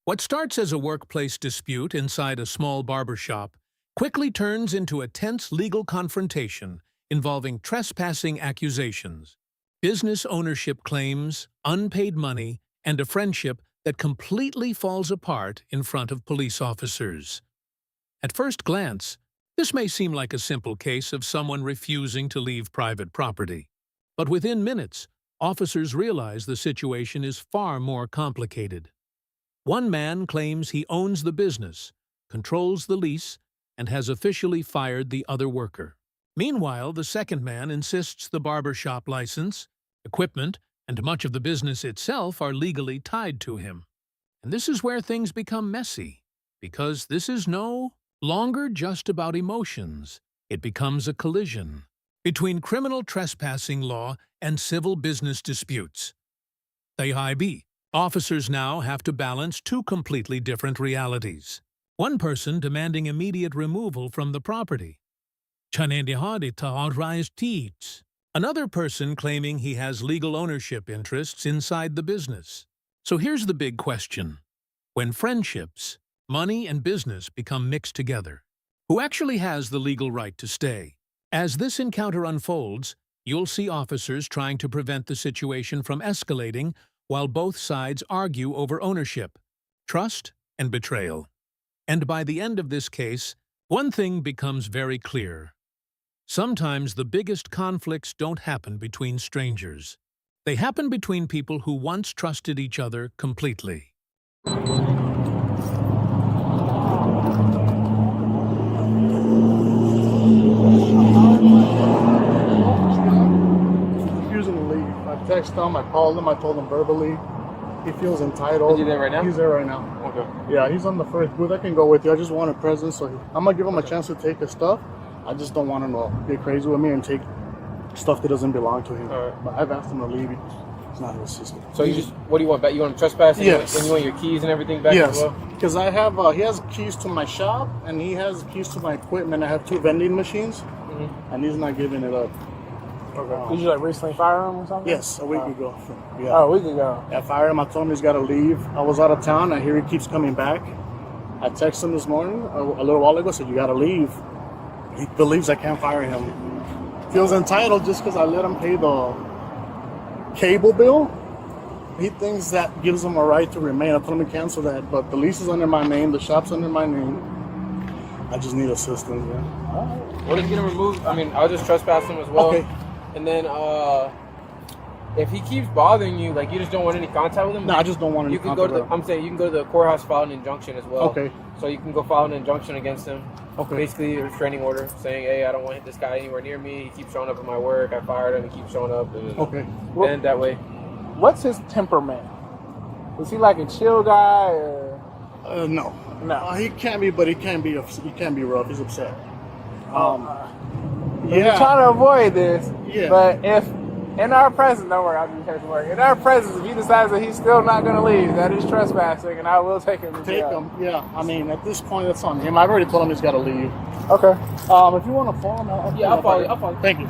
What starts as a workplace dispute inside a small barber shop quickly turns into a tense legal confrontation involving trespassing accusations, business ownership claims, unpaid money, and a friendship that completely falls apart in front of police officers. At first glance, this may seem like a simple case of someone refusing to leave private property. But within minutes, officers realize the situation is far more complicated. One man claims he owns the business, controls the lease, and has officially fired the other worker. Meanwhile, the second man insists the barber shop license, equipment, and much of the business itself are legally tied to him. And this is where things become messy, because this is no longer just about emotions. It becomes a collision between criminal trespassing law and civil business disputes. The IB. Officers now have to balance two completely different realities. One person demanding immediate removal from the property. Another person claiming he has legal ownership interests inside the business. So here's the big question. When friendships, money, and business become mixed together, who actually has the legal right to stay? As this encounter unfolds, you'll see officers trying to prevent the situation from escalating while both sides argue over ownership, trust, and betrayal. And by the end of this case, one thing becomes very clear. Sometimes the biggest conflicts don't happen between strangers. They happen between people who once trusted each other completely. Refusing to leave. I texted him, I called him, I told him verbally. He feels entitled. Is he there right now? He's there right now. Okay. Yeah, he's on the first booth. I can go with you. I just want a present, so I'm gonna give him a chance to take his stuff. I just don't want him to get crazy with me and take stuff that doesn't belong to him. All right. But I've asked him to leave. It's not his system. So you just, what do you want back? You want him trespassing? Yes. And you want your keys and everything back Yes, as well? because I have, he has keys to my shop and he has keys to my equipment. I have 2 vending machines, and he's not giving it up. Okay. Did you like recently fire him or something? Yes, a week ago. Yeah. Oh, a week ago. I fired him. I told him he's got to leave. I was out of town. I hear he keeps coming back. I texted him this morning, a little while ago, said, you got to leave. He believes I can't fire him. Feels entitled just because I let him pay the cable bill. He thinks that gives him a right to remain. I told him to cancel that, but the lease is under my name. The shop's under my name. I just need assistance, yeah. What is he gonna remove? I mean, I'll just trespass him as well. Okay. And then, if he keeps bothering you, like you just don't want any contact with him. No, I just don't want any You can go to. contact I'm saying you can go to the courthouse, file an injunction as well. Okay. So you can go file an injunction against him. Okay. Basically, a restraining order saying, "Hey, I don't want this guy anywhere near me. He keeps showing up at my work. I fired him. He keeps showing up." And, Okay. And that way. What's his temperament? Is he like a chill guy or? No. No. He can be, but he can be rough. He's upset. We're trying to avoid this. Yeah. But if in our presence, don't worry, I'll do paperwork. In our presence, if he decides that he's still not going to leave, that is trespassing, and I will take him to Take jail. him. Yeah. I mean, at this point, that's on him. I've already told him he's got to leave. Okay. If you want to follow him, I'll follow you. I'll follow you. Thank you.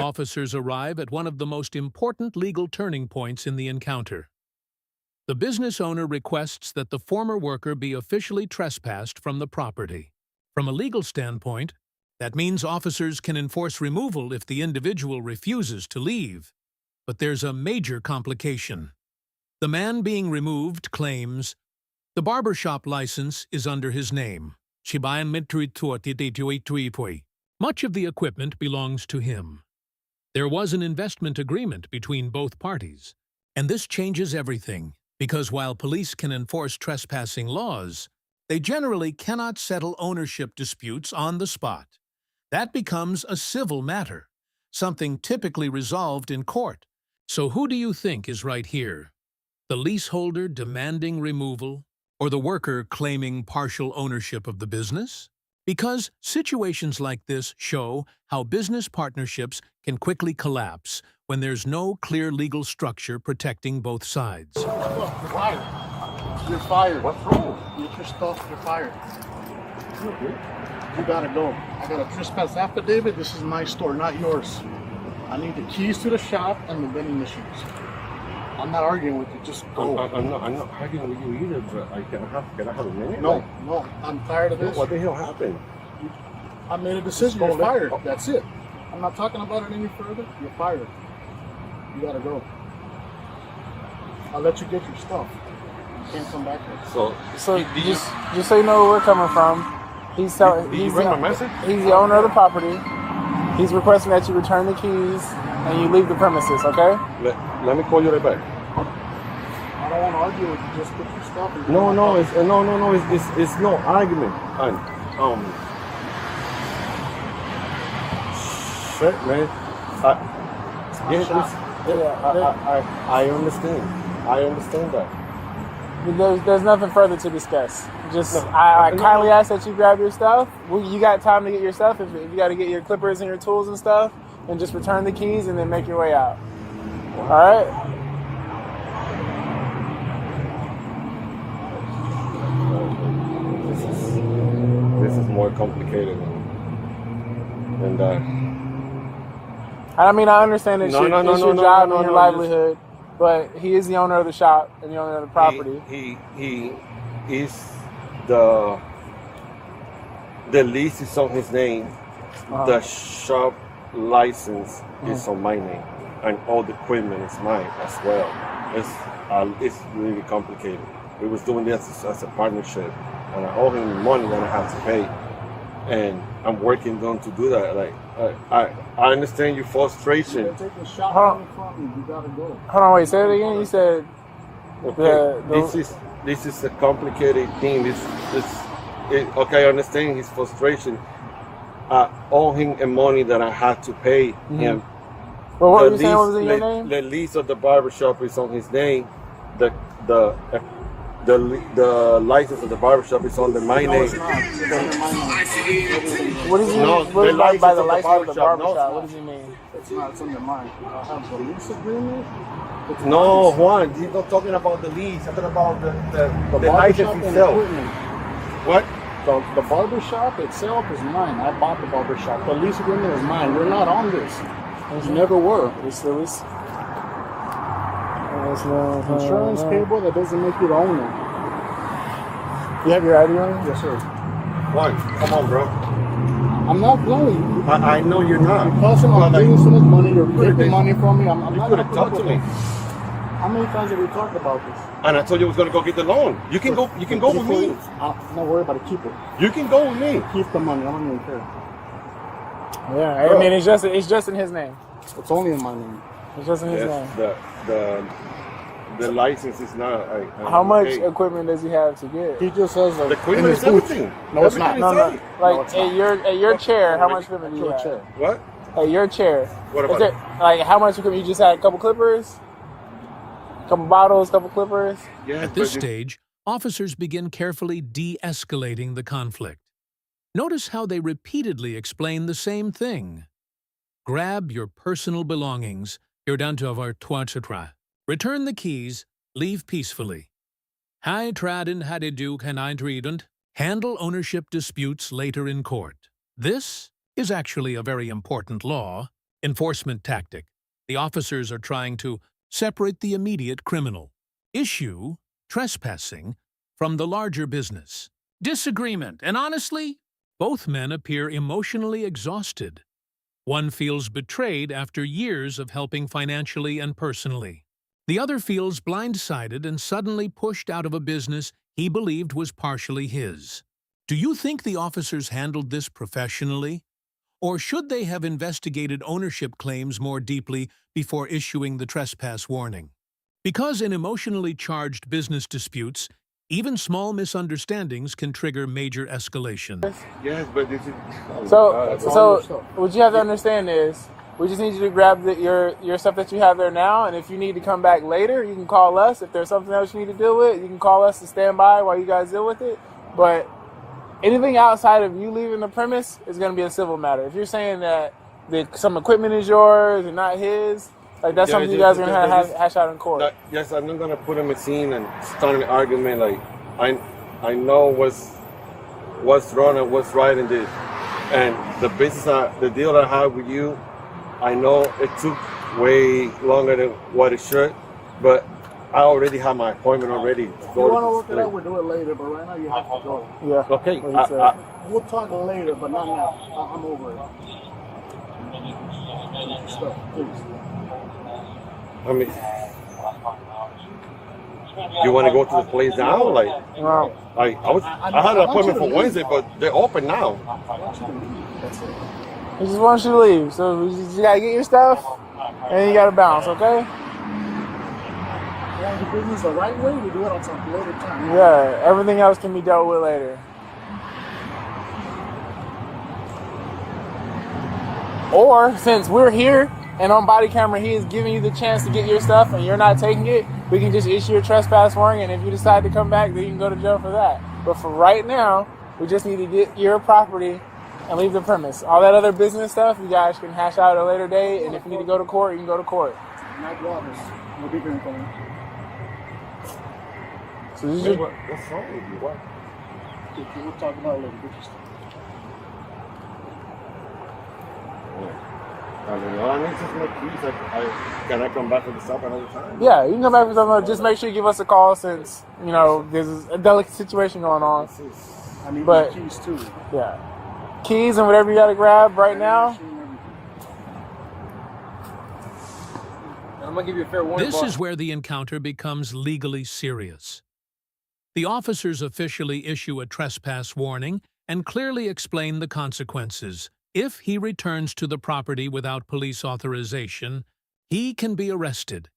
officers arrive at one of the most important legal turning points in the encounter. The business owner requests that the former worker be officially trespassed from the property. From a legal standpoint, that means officers can enforce removal if the individual refuses to leave. But there's a major complication. The man being removed claims the barbershop license is under his name. Much of the equipment belongs to him. There was an investment agreement between both parties, and this changes everything, because while police can enforce trespassing laws, they generally cannot settle ownership disputes on the spot. That becomes a civil matter, something typically resolved in court. So who do you think is right here? The leaseholder demanding removal, or the worker claiming partial ownership of the business? Because situations like this show how business partnerships can quickly collapse when there's no clear legal structure protecting both sides. Look, you're fired. You're fired. What's wrong? Get your stuff. You're fired. You gotta go. I got a trespass affidavit. This is my store, not yours. I need the keys to the shop and the vending machines. I'm not arguing with you. Just go. I'm not arguing with you either, but can I have a minute? No, I'm tired of this. What the hell happened? I made a decision. You're fired. That's it. I'm not talking about it any further. You're fired. You gotta go. I'll let you get your stuff. You can't come back here. So just so you know where we're coming from, he's the owner of the property. He's requesting that you return the keys and you leave the premises, okay? Let me call you right back. I don't want to argue with you. Just put your stuff in. No, it's no argument. Shit, man. I understand. I understand that. There's nothing further to discuss. I kindly ask that you grab your stuff. You got time to get your stuff. If you got to get your clippers and your tools and stuff, and just return the keys and then make your way out. All right? This is more complicated than that. I mean, I understand it's your job and your livelihood, but he is the owner of the shop and the owner of the property. He is the lease is on his name. The shop license is on my name, and all the equipment is mine as well. It's really complicated. We was doing this as a partnership, and I owe him money that I have to pay, and I'm working on to do that. Like I understand your frustration. You're taking shot from you. You gotta go. Hold on, wait. Say it again. You said this is a complicated thing. Okay, I understand his frustration. I owe him a money that I had to pay him. Well, what were you saying? What was in your name? The lease of the barbershop is on his name. The license of the barbershop is under my name. It's not. It's under my name. What does he mean? What is like by the license of the barbershop? What does he mean? It's not. It's under mine. I have the lease agreement. No, Juan, he's not talking about the lease. He's talking about the license itself. What? The barbershop itself is mine. I bought the barbershop. The lease agreement is mine. We're not on this. You never were. It's the lease. Insurance cable that doesn't make you the owner. You have your ID on? Yes, sir. Juan, come on, bro. I'm not blowing. I know you're not. You're causing my business so much money. You're taking money from me. I'm not going to talk to me. How many times have we talked about this? And I told you I was going to go get the loan. You can go. You can go with me. I'm not worried about it. Keep it. You can go with me. Keep the money. I don't even care. Yeah, I mean it's just in his name. It's only in my name. It's just in his name. The license is not. How much equipment does he have to get? He just has the equipment is everything. No, it's not. No. Like at your chair, how much equipment do you have? Chair. What? At your chair. What about it? Like how much equipment? You just had a couple clippers, couple bottles, couple clippers. Yeah. At this stage, officers begin carefully de-escalating the conflict. Notice how they repeatedly explain the same thing. Grab your personal belongings. You're down to our toitra. Return the keys. Leave peacefully. Hai traden hadidu kanidredund. Handle ownership disputes later in court. This is actually a very important law. Enforcement tactic. The officers are trying to separate the immediate criminal issue, trespassing, from the larger business. Disagreement, and honestly, both men appear emotionally exhausted. One feels betrayed after years of helping financially and personally. The other feels blindsided and suddenly pushed out of a business he believed was partially his. Do you think the officers handled this professionally? Or should they have investigated ownership claims more deeply before issuing the trespass warning? Because in emotionally charged business disputes, even small misunderstandings can trigger major escalation. Yes, but this is... So what you have to understand is, we just need you to grab your stuff that you have there now, and if you need to come back later, you can call us. If there's something else you need to deal with, you can call us to stand by while you guys deal with it. But anything outside of you leaving the premise is going to be a civil matter. If you're saying that some equipment is yours and not his, like that's something you guys are going to have hash out in court. Yes, I'm not going to put him in scene and start an argument. Like, I know what's wrong and what's right in this. And the deal that I have with you, I know it took way longer than what it should, but I already have my appointment already. If you want to work it out, we'll do it later, but right now you have to go. Yeah. Okay. We'll talk later, but not now. I'm over it. Stop, please. I mean, you want to go to the place now? Like, Wow. I had an appointment for Wednesday, but they're open now. I want you to leave. That's it. He just wants you to leave. So you got to get your stuff, and you got to bounce, okay? You want to do business the right way, we do it on some later time. Yeah, everything else can be dealt with later. Or, since we're here, and on body camera he is giving you the chance to get your stuff and you're not taking it, we can just issue a trespass warning, and if you decide to come back, then you can go to jail for that. But for right now, we just need to get your property and leave the premise. All that other business stuff, you guys can hash out at a later date, and if you need to go to court, you can go to court. Night waters. No bigger than going. So this is What's wrong with you? What? We'll talk about it later. Get your stuff. I mean, all I need is just my keys. Can I come back to the shop another time? yeah, you can come back for something. Just make sure you give us a call, since there's a delicate situation going on. I need But- my keys too. Yeah, keys and whatever you got to grab right now. I'm gonna give you a fair warning. This boss. is where the encounter becomes legally serious. The officers officially issue a trespass warning and clearly explain the consequences. If he returns to the property without police authorization, he can be arrested.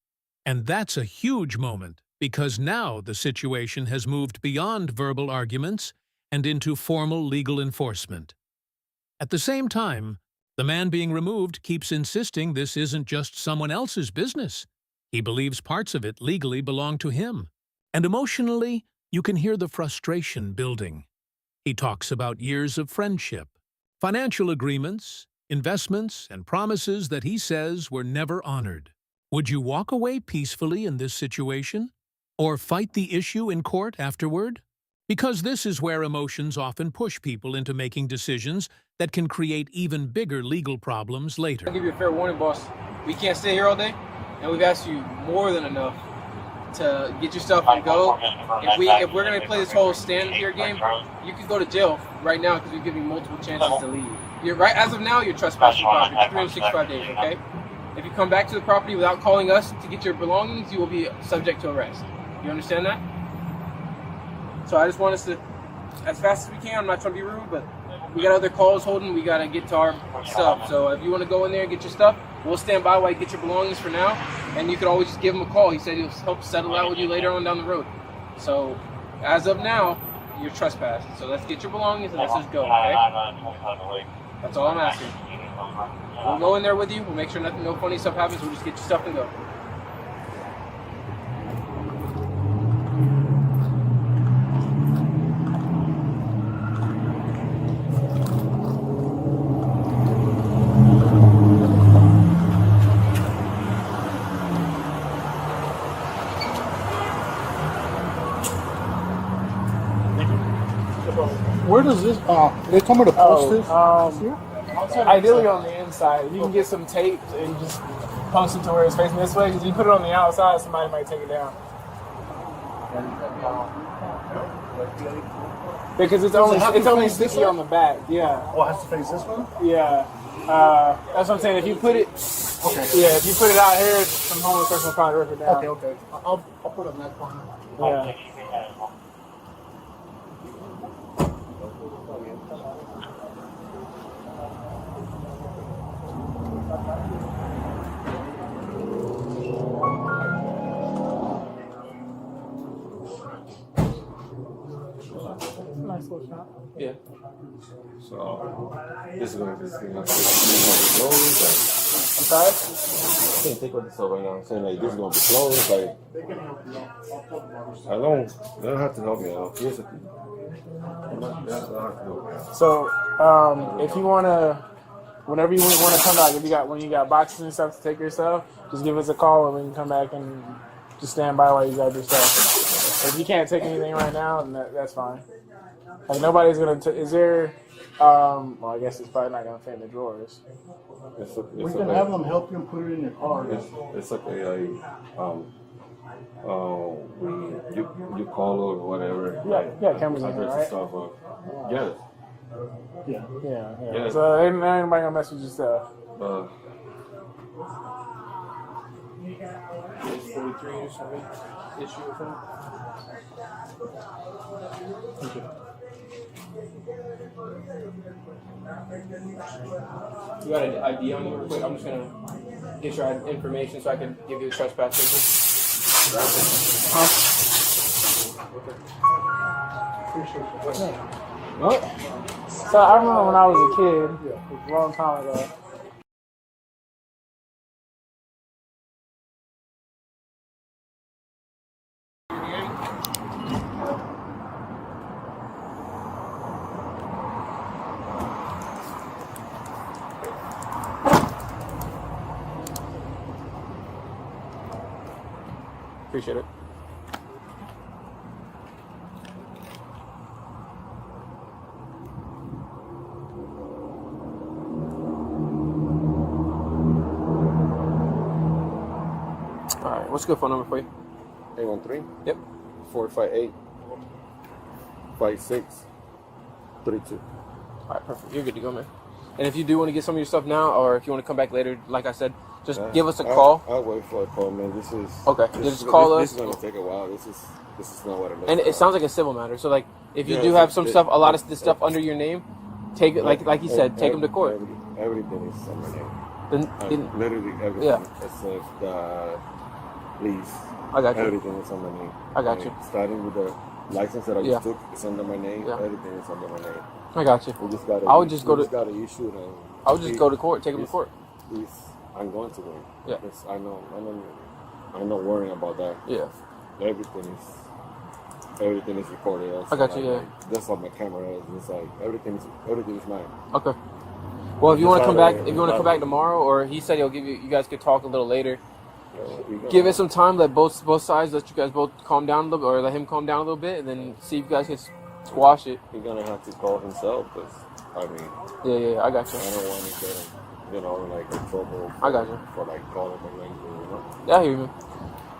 And that's a huge moment, because now the situation has moved beyond verbal arguments and into formal legal enforcement. At the same time, the man being removed keeps insisting this isn't just someone else's business. He believes parts of it legally belong to him. And emotionally, you can hear the frustration building. He talks about years of friendship, financial agreements, investments, and promises that he says were never honored. Would you walk away peacefully in this situation? Or fight the issue in court afterward? Because this is where emotions often push people into making decisions that can create even bigger legal problems later. I'll give you a fair warning, boss. We can't stay here all day, and we've asked you more than enough to get your stuff and go. If we're gonna play this whole stand here game, you could go to jail right now because we've given you multiple chances to leave. You're right as of now. You're trespassing property for 365 days. Okay. If you come back to the property without calling us to get your belongings, you will be subject to arrest. You understand that? So I just want us to, as fast as we can. I'm not trying to be rude, but we got other calls holding. We got to get to our stuff. So if you want to go in there and get your stuff, we'll stand by while you get your belongings for now. And you could always just give him a call. He said he'll help settle out with you later on down the road. So as of now, you're trespassing. So let's get your belongings and let's just go, okay? That's all I'm asking. We'll go in there with you. We'll make sure no funny stuff happens. We'll just get your stuff and go. Where does this? They told me to post this. Ideally on the inside. inside. If you can get some tape and just post it to where it's facing this way, because you put it on the outside, somebody might take it down. Because it's only sticky on the back. Yeah. Oh, it has to face this one? Yeah. That's what I'm saying. If you put it, if you put it out here, some homeless person will probably rip it down. Okay. I'll put it on that corner. Yeah. Nice little shot. Yeah. So this is gonna be closed. I'm sorry? I can't think of this over right now. I'm saying like this is gonna be closed. Like they don't have to help me out. Here's the thing. They don't have to help me out. So, if you wanna, whenever you wanna come back, when you got boxes and stuff to take your stuff, just give us a call and we can come back and just stand by while you grab your stuff. If you can't take anything right now, then that's fine. Like nobody's gonna. Is there? Well, I guess it's probably not gonna fit in the drawers. We can have them help you and put it in your car. It's okay. You call or whatever. Yeah, cameras in here, right? Stuff yes. Yeah. So ain't nobody gonna mess with your stuff. It's 43 or something. Issue with him. You got an ID on you real quick? I'm just gonna get your information so I can give you a trespass ticket. What? So I remember when I was a kid, a long time ago. Appreciate it. All right, what's a good phone number for you? 813? Yep. 458 5632. All right, perfect. You're good to go, man. And if you do want to get some of your stuff now, or if you want to come back later, like I said, just give us a call. I'll wait for a call, man. This is okay. Just call us. This is gonna take a while. This is not what it looks And it sounds like a civil matter. So like, if you do have some stuff, a lot of this stuff under your name, take it like you said, take them to court. Everything is on my name. Literally everything. Yeah. Except the lease. I got you. Everything is on my name. I got you. Starting with the license that I just took, it's under my name. Yeah. Everything is under my name. I got you. We just gotta. I would just go to. Gotta issue them. I would just go to court. Take them to court. I'm going to win. Yeah. I'm not worrying about that. Yeah. Everything is recorded. Also, I got you. Yeah. That's what my camera is. It's like everything is mine. Okay. Well, if you want to come back, tomorrow, or he said he'll give you. You guys could talk a little later. Give it some time. Let both sides. Let you guys both calm down a little bit, or let him calm down a little bit, and then see if you guys can squash it. He's gonna have to call himself, because I mean. Yeah. I got you. I don't want to get him, like in trouble. I got you. For like calling the ring, Yeah, I hear you.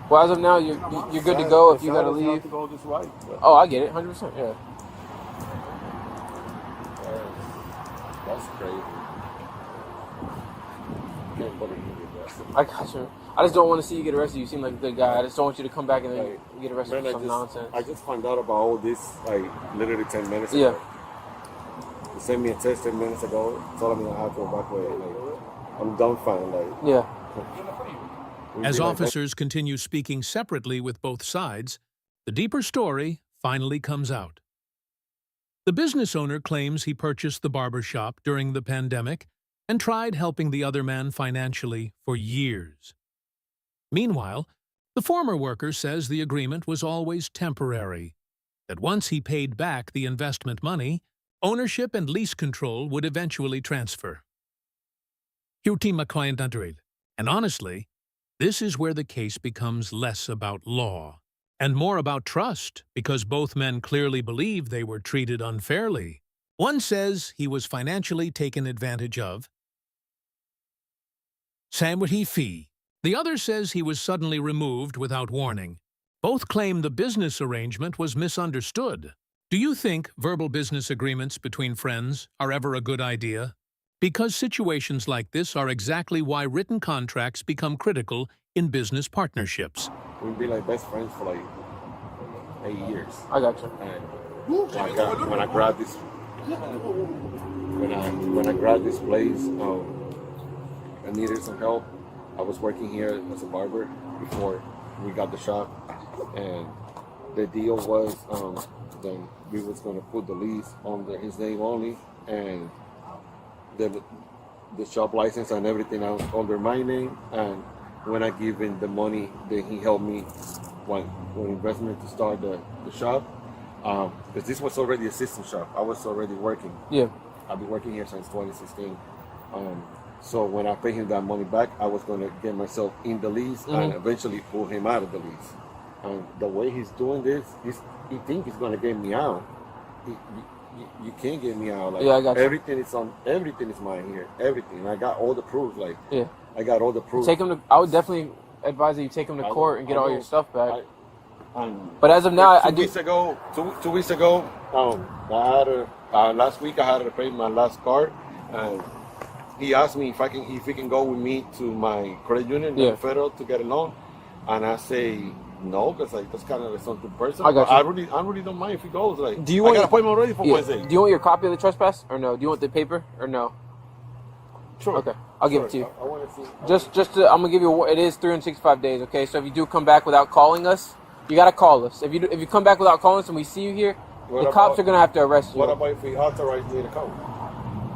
Well, as of now, you're good to go. If you gotta leave. To go this way, oh, I get it. 100%. Yeah. That's crazy. I got you. I just don't want to see you get arrested. You seem like a good guy. I just don't want you to come back and then get arrested for some nonsense. I just found out about all this, like, literally 10 minutes ago. Yeah. You sent me a text 10 minutes ago, told me I have to evacuate. Like, I'm dumbfounded. Like, yeah. As officers continue speaking separately with both sides, the deeper story finally comes out. The business owner claims he purchased the barber shop during the pandemic and tried helping the other man financially for years. Meanwhile, the former worker says the agreement was always temporary, that once he paid back the investment money, ownership and lease control would eventually transfer. Huti McClient Andril. And honestly, this is where the case becomes less about law and more about trust, because both men clearly believe they were treated unfairly. One says he was financially taken advantage of, Samwati fee. The other says he was suddenly removed without warning. Both claim the business arrangement was misunderstood. Do you think verbal business agreements between friends are ever a good idea? Because situations like this are exactly why written contracts become critical in business partnerships. We've been like best friends for like 8 years. I got you. And when I grabbed this, when I grabbed this place, I needed some help. I was working here as a barber before we got the shop, and the deal was that we was going to put the lease under his name only, and the shop license and everything else under my name. And when I give him the money, then he helped me when investment to start the shop, because this was already a system shop. I was already working. Yeah. I've been working here since 2016. So when I pay him that money back, I was going to get myself in the lease and eventually pull him out of the lease. And the way he's doing this, he think he's going to get me out. You can't get me out. Like, yeah, I got you. Everything is mine here. Everything. I got all the proof. Like, yeah, I got all the proof. Take him to. I would definitely advise that you take him to court and get all your stuff back. But as of now, two weeks ago, I had last week I had to pay my last card, and he asked me if he can go with me to my credit union, the federal, to get a loan, and I say no, because like that's kind of something personal. I really don't mind if he goes. Like, I got an appointment already for Wednesday. Do you want your copy of the trespass or no? Do you want the paper or no? Sure. Okay, I'll give it to you. I want to see. I'm gonna give you. It is 365 days. Okay, so if you do come back without calling us, you gotta call us. If you come back without calling us and we see you here, the cops are gonna have to arrest you. What about if he authorized me to come?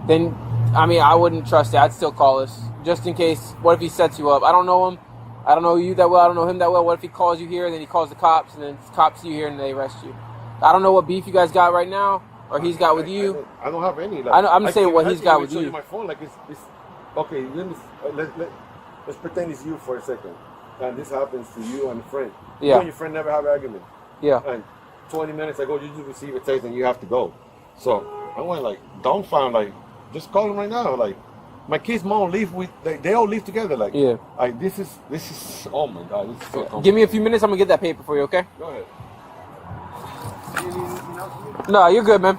Then, I mean, I wouldn't trust it. I'd still call us just in case. What if he sets you up? I don't know him. I don't know you that well. I don't know him that well. What if he calls you here, then he calls the cops, and then the cops see you here and they arrest you? I don't know what beef you guys got right now, or he's got with you. I don't have any. Like, I'm saying what he's got with you. My phone, like it's okay. Let's pretend it's you for a second, and this happens to you and a friend. Yeah. You and your friend never have an argument. Yeah. And 20 minutes ago, you just receive a text and you have to go. So I went like dumbfounded, like just call him right now. Like my kids' mom live with, they all live together. Like this is oh my god, this is so complicated. Give me a few minutes. I'm gonna get that paper for you. Okay? Go ahead. No, you're good, man.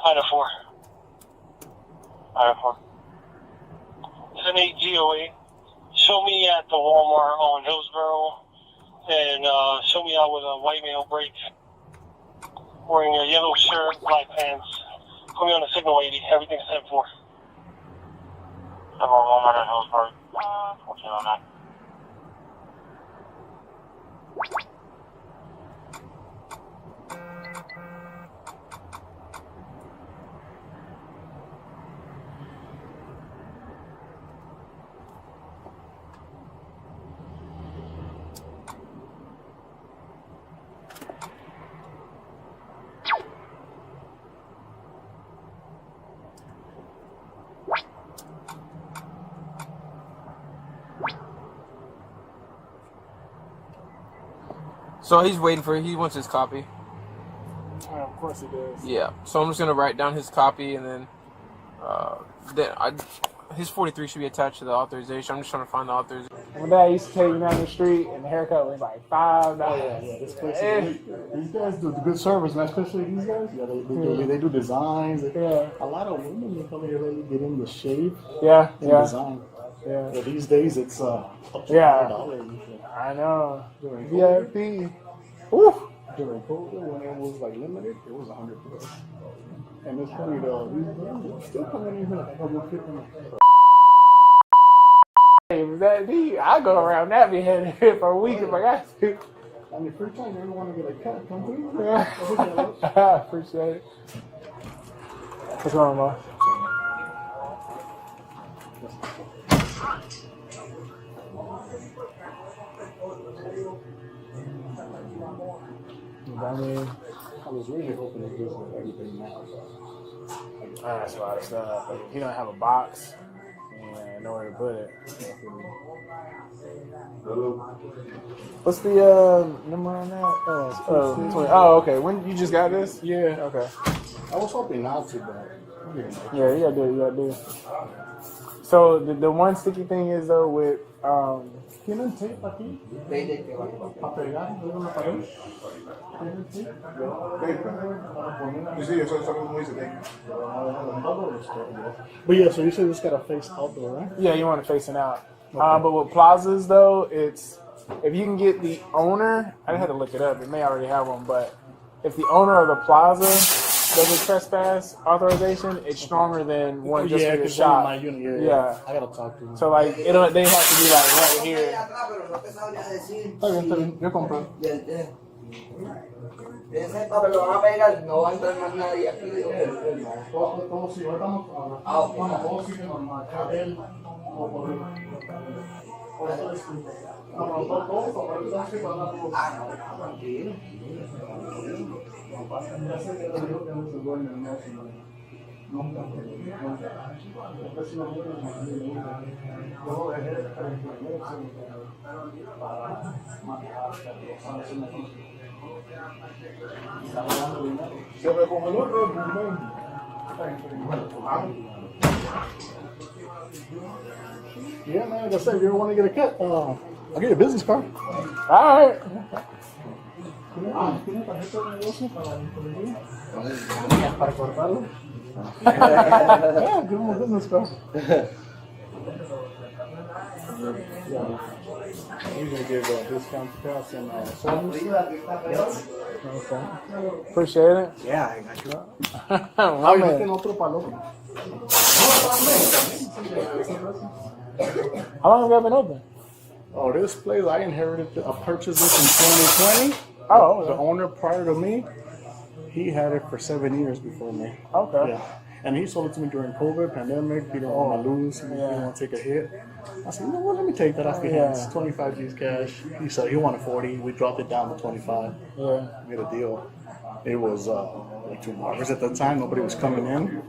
Item 4. 10-8 GOA. Show me at the Walmart on Hillsborough, and show me out with a white male break, wearing a yellow shirt, black pants. Put me on the signal 80. Everything's 10-4. I'm on Walmart at Hillsborough. 1409. So he's waiting for. He wants his copy. Of course he does. Yeah. So I'm just gonna write down his copy, and then his 43 should be attached to the authorization. I'm just trying to find the authorization. When Dad used to take me down the street, and the haircut was like $5. This place these guys do good service, man. Especially these guys. Yeah, they do designs. A lot of women they come here really get in the shape. Design. Yeah. These days it's $100. I know. VIP. Woo. During COVID, when it was like limited, it was $100. And it's funny though, these still coming in here like $150. I go around that behead for a week if I got to. I mean, free time, you want to get a cut, come through. I appreciate it. What's going on, boss? I mean, I was really hoping to do everything now. that's a lot of stuff. But he don't have a box and nowhere to put it. What's the number on that? 20. Oh, okay. When you just got this? Yeah. Okay. I was hoping not to, but Yeah, you gotta do it. You gotta do it. So the one sticky thing is though with ¿Tienen tape aquí? ¿Para pegar en una pared? ¿Tienen tape? Sí, eso es muy dice. But yeah, so you said this got to face outdoor, right? yeah, you want it facing out. But with plazas though, it's if you can get the owner. I had to look it up. It may already have one, but if the owner of the plaza does a trespass authorization, it's stronger than one just for your because shop. my unit, Yeah. I gotta talk to him. So like they have to be like right here. Está bien, yo compro. Ese papel lo van a pegar, no va a entrar más nadie aquí. Todo sí, estamos todo sigue normal. Él o por él. Tranquilo. Se recongeló el Yeah, man, like I said, if you ever want to get a cut, I'll get you a business card. All right. Para cortarlo. Yeah, give him a business card. You're gonna give a discount to us and service. Okay. Appreciate it. Yeah, I got you. My man. Tiene otro palo. How long have you been open? Oh, this place I inherited. I purchased this in 2020. Oh, The okay. owner prior to me, he had it for 7 years before me. Okay. Yeah. And he sold it to me during COVID, pandemic. He didn't want to lose. He didn't want to take a hit. I said, you know what, let me take that off your hands. 25 G's cash. He said he wanted 40. We dropped it down to 25. Yeah. Made a deal. It was like 2 barbers at the time. Nobody was coming in.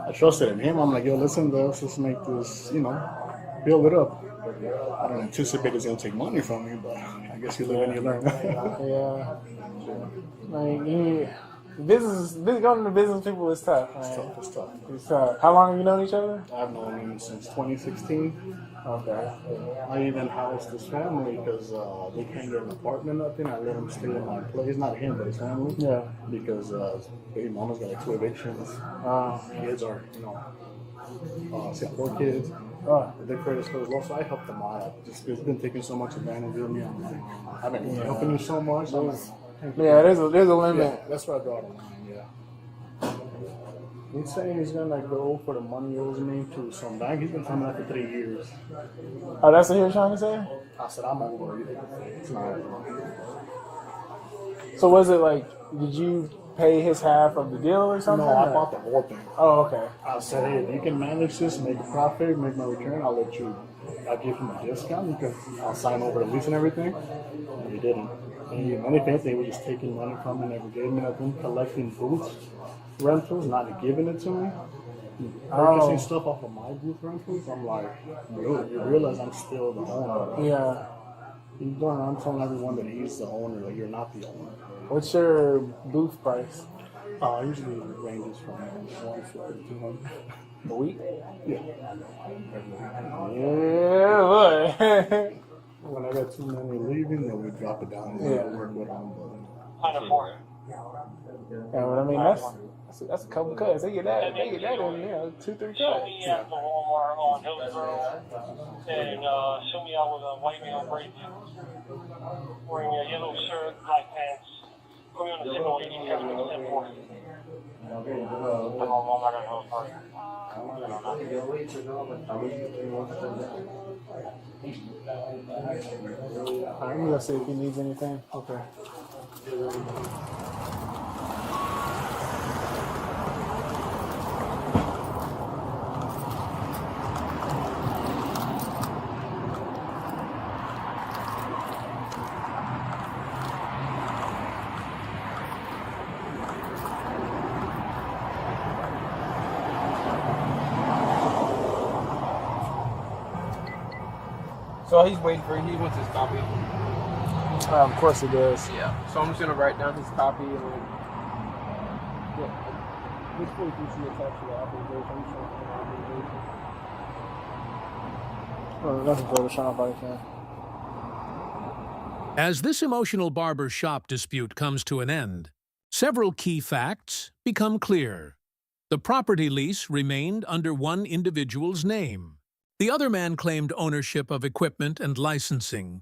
I trusted in him. I'm like, yo, listen, let's just make this, build it up. I don't anticipate it's going to take money from me, but I guess you live and you learn. Yeah. Like, going into business people is tough, man. It's tough. It's tough. How long have you known each other? I've known him since 2016. Okay. I even housed his family because they can't get an apartment up in. I let him stay in my place. Not him, but his family. Yeah. Because baby mama's got like 2 evictions. Kids are, see, 4 kids. Their credit score is low, so I helped them out. Just it's been taking so much advantage of me. I'm like, I've been helping you so much. I'm like, Yeah, there's a limit. yeah, that's where I draw the line. Yeah. He's saying he's gonna go for the money he owes me to some bank. He's been telling me that for 3 years. Oh, that's what he was trying to say? I said I'm over it. It's not. So was it like, did you pay his half of the deal or something? No, I bought the whole thing. Oh, okay. I said, hey, if you can manage this, make a profit, make my return, I'll give him a discount. I'll sign over the lease and everything. And he didn't. And if anything, he was just taking money from me, never gave me nothing, collecting booth rentals, not giving it to me. Purchasing stuff off of my booth rentals. I'm like, dude, you realize I'm still the owner. Yeah. He's going around telling everyone that he's the owner, like you're not the owner. What's your booth price? Usually it ranges from 150 to 200 A week? Yeah. Yeah, boy. When I got too many leaving, then we drop it down and work with them. Kind of for Yeah, but I mean, that's a couple cuts. They get that in, 2-3 Show cuts. me at the Walmart on Hillsborough and show me out with a white male braid, wearing a yellow shirt, black pants. Put me on the signal 87.4. I'm on Walmart on Hillsborough. I'm gonna see if he needs anything. Okay. So he's waiting for he wants his copy. Of course he does. Yeah. So I'm just gonna write down his copy and then. This point you see attached to the authorization. I'm showing the authorization. Oh, nothing further shot by BODYCAM. As this emotional barber shop dispute comes to an end, several key facts become clear. The property lease remained under one individual's name. The other man claimed ownership of equipment and licensing.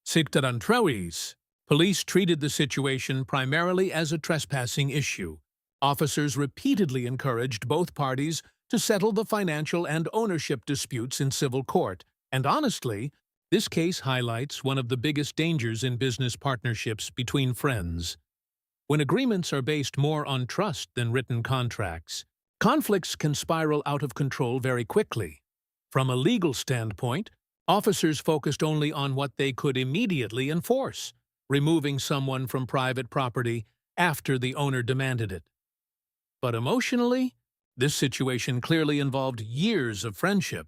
Sigtarantrewis, police treated the situation primarily as a trespassing issue. Officers repeatedly encouraged both parties to settle the financial and ownership disputes in civil court, and honestly, this case highlights one of the biggest dangers in business partnerships between friends. When agreements are based more on trust than written contracts, conflicts can spiral out of control very quickly. From a legal standpoint, officers focused only on what they could immediately enforce, removing someone from private property after the owner demanded it. But emotionally, this situation clearly involved years of friendship,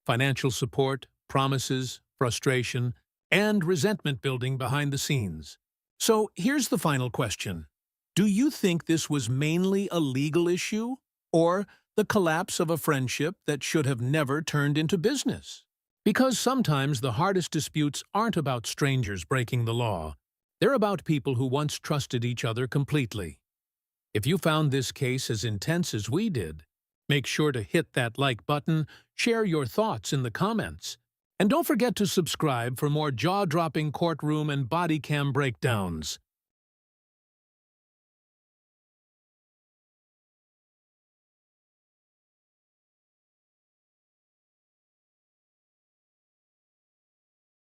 financial support, promises, frustration, and resentment building behind the scenes. So here's the final question. Do you think this was mainly a legal issue, or the collapse of a friendship that should have never turned into business? Because sometimes the hardest disputes aren't about strangers breaking the law. They're about people who once trusted each other completely. If you found this case as intense as we did, make sure to hit that like button, share your thoughts in the comments, and don't forget to subscribe for more jaw-dropping courtroom and body cam breakdowns.